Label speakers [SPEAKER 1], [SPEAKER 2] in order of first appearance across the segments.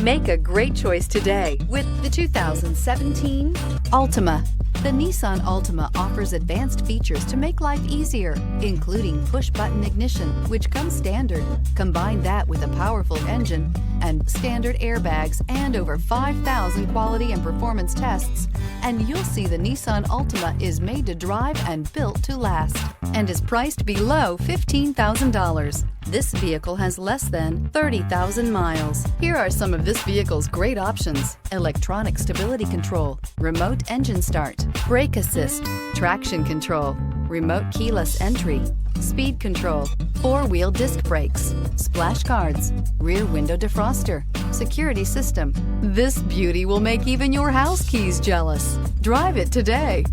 [SPEAKER 1] Make a great choice today with the 2017 Altima. The Nissan Altima offers advanced features to make life easier, including push-button ignition, which comes standard. Combine that with a powerful engine and standard airbags and over 5,000 quality and performance tests, and you'll see the Nissan Altima is made to drive and built to last and is priced below $15,000. This vehicle has less than 30,000 miles. Here are some of this vehicle's great options: electronic stability control, remote engine start, brake assist, traction control, remote keyless entry, speed control, four-wheel disc brakes, splash guards, rear window defroster, security system. This beauty will make even your house keys jealous. Drive it today.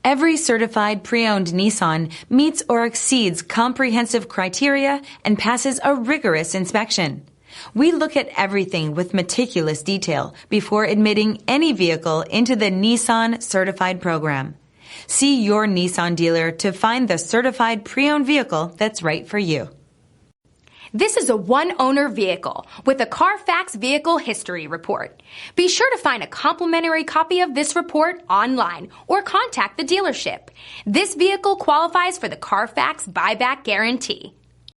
[SPEAKER 2] Every certified pre-owned Nissan meets or exceeds comprehensive criteria and passes a rigorous inspection. We look at everything with meticulous detail before admitting any vehicle into the Nissan Certified Program. See your Nissan dealer to find the certified pre-owned vehicle that's right for you.
[SPEAKER 3] This is a one-owner vehicle with a Carfax Vehicle History Report. Be sure to find a complimentary copy of this report online or contact the dealership. This vehicle qualifies for the Carfax Buyback Guarantee.